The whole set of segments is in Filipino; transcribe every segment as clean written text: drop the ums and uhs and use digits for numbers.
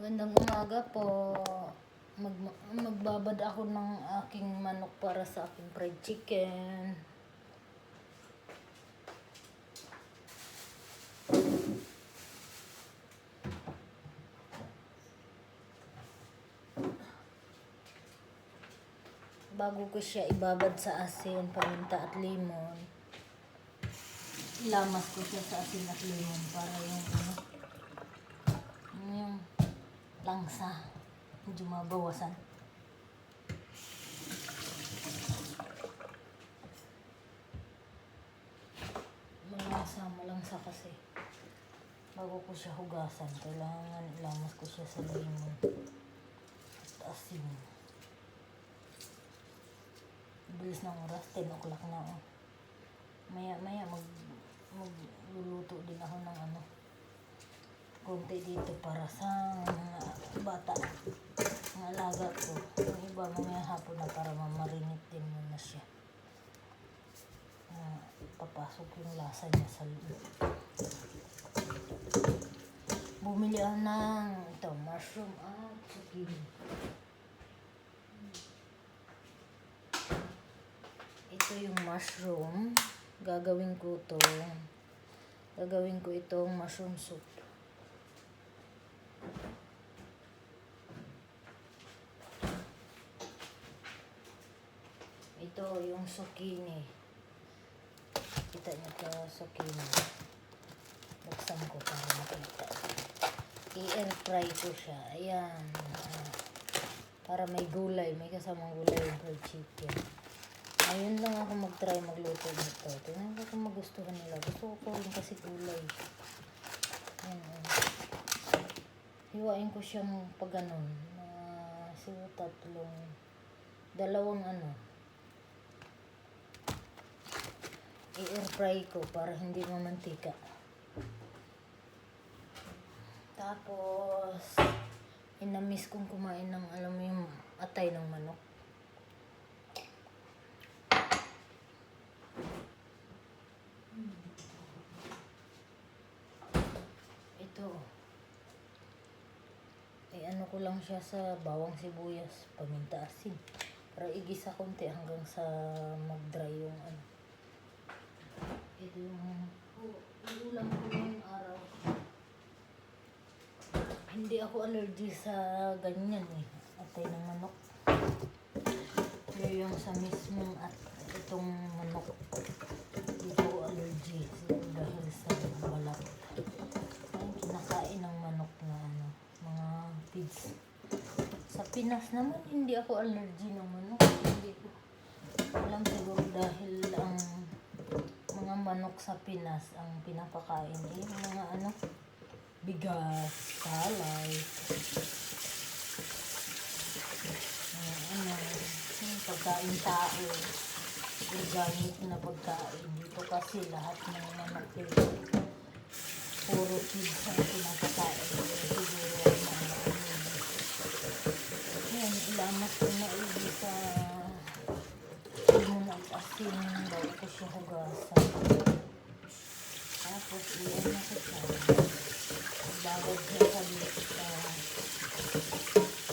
Magandang umaga po. Magbabad ako ng aking manok para sa aking fried chicken. Bago ko siya ibabad sa asin, paminta at limon, ilamas ko siya sa asin at limon para yung langsa medyo mabawasan. Malangsa kasi. Bago ko siya hugasan, kailangan ilamas ko siya sa limon at asin. Bilis ng oras, 10 o'clock na. Maya magluluto din ako ng konti dito para sa mga bata, mga alaga ko. Yung iba mamaya hapon na para mamarinate din muna siya. Papasok yung lasa niya sa loob. Bumili ako ng mushroom at zucchini. Ito yung mushroom. Gagawin ko itong mushroom soup. Ito yung zucchini. Kita niyo ito, zucchini. Buksan ko para makita. I-air fry ko siya. Ayan. Para may gulay. May kasamang gulay yung fried chicken. Ayun lang ako mag-try magluto nito. Tingnan ko kung magustuhan nila. Gusto ko rin kasi gulay. Ayan. Hiwain ko siyang pag ganun. Siguro dalawang i-air fry ko para hindi mamantika. Tapos inamiss kong kumain ng alam mo yung atay ng manok. Ito ko lang siya sa bawang sibuyas, paminta, asin para igisa konti hanggang sa mag-dry yung ito yung ulam ko ngayong araw. Hindi ako allergy sa ganyan atay ng manok. Pero yung sa mismong at itong manok, hindi ko allergy dahil sa balat. Ay, kinakain ng manok na mga feeds. Sa Pinas naman, hindi ako allergy ng manok. Hindi ko alam, siguro dahil ang mga manok sa Pinas ang pinapakain mga bigas, palay, yung pagkain tao, organic na pagkain. Dito kasi lahat ng manok puro feeds ang pinapakain. Siguro yan, ilamas ko na sa limon at asin bago ko siya hugasan. Tapos iyan na ko siya. Bagad siya sa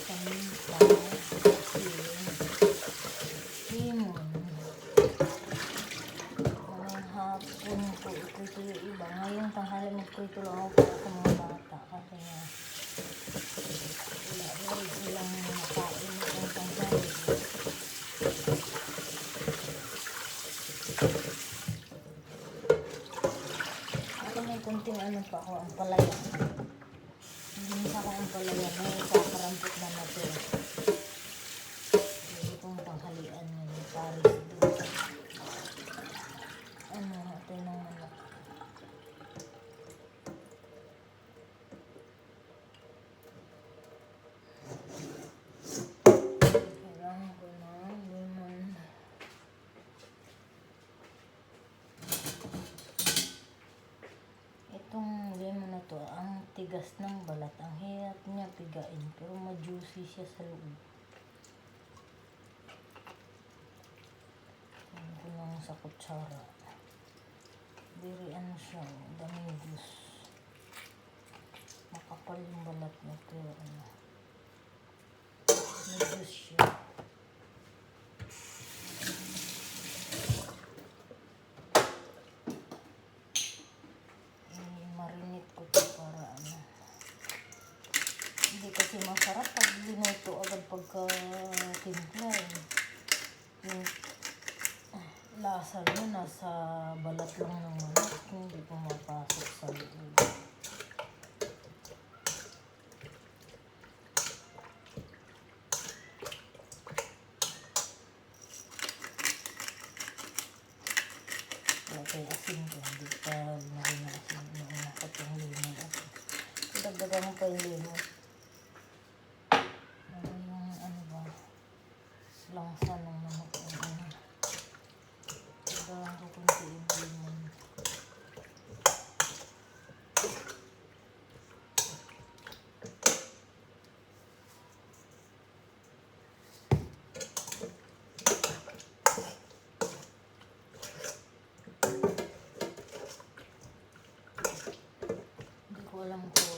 paminta, asin, limon. Ngayong hapon ko ito yung iba. Ngayong tanghali magprito lang ako para sa mga bata. Kasi wala rin silang nakain ng tanghali. May kunting pa ako, ang palaya. Hindi sa ako ang palaya, may kakarampot na natin. Hindi kong tanghalian yung paris doon sa ito ng manok. Kailangan ko ng lemon. Itong lemon na to, ang tigas ng balat, ang hirap niya pigain, pero ma-juicy siya sa loob. Ito ko lang sa kutsara. Very siya, daming juice. Makapal yung balat niya pero ano, may juice siya. Marinate ko to para ano. Hindi kasi masarap pag linuto agad pagka timpla eh. Yung lasa niya nasa balat lang ng manok, hindi pumapasok sa loob. Okay, asin ko. Hindi pa narinasin. Nakakot yung limon. Dagdagan mo pa yung limon. Ano yung ano ba? Langsa ng manok. Dagdagan ko kunti yung limon. Alam ko.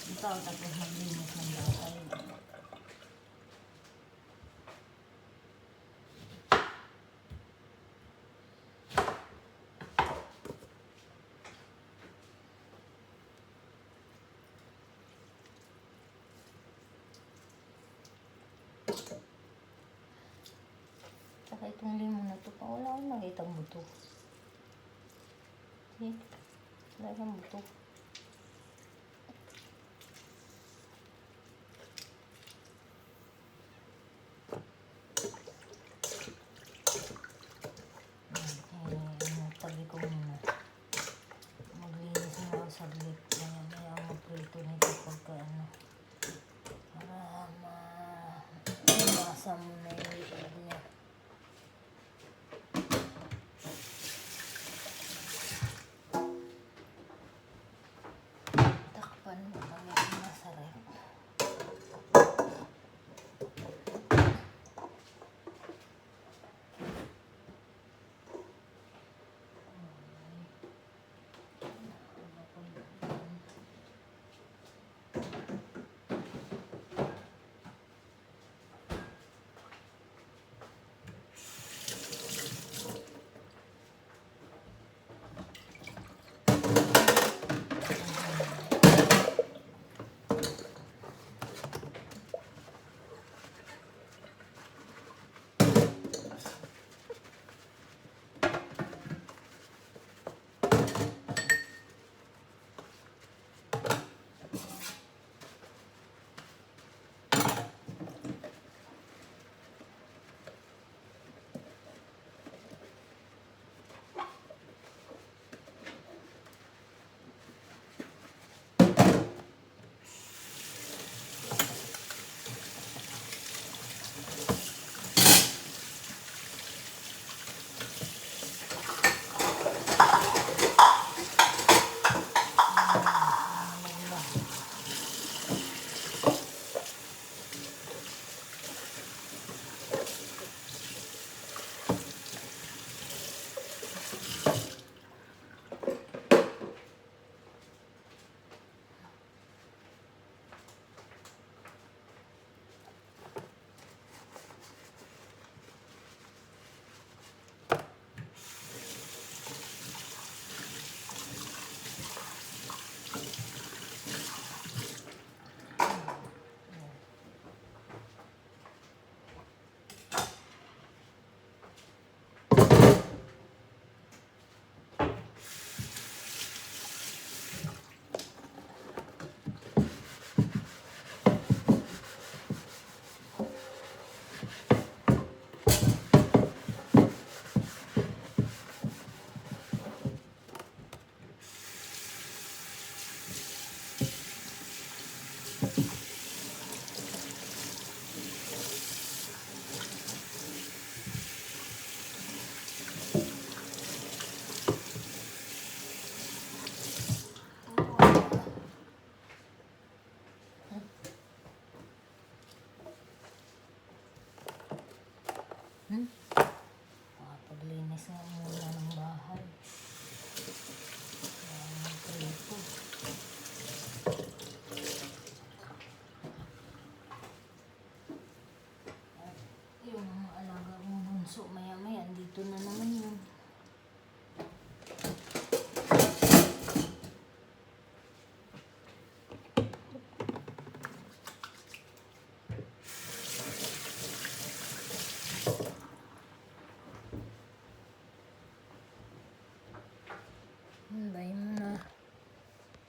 Ito, tapos maglinis ng bakal. Saka itong limon na ito, wala akong nakitang buto. Wala akong buto. Tabi ko muna. Maglinis na ako saglit. Maya mag-prito nito pagka ano. Para masam na yung likod niya. Takpan mo kami.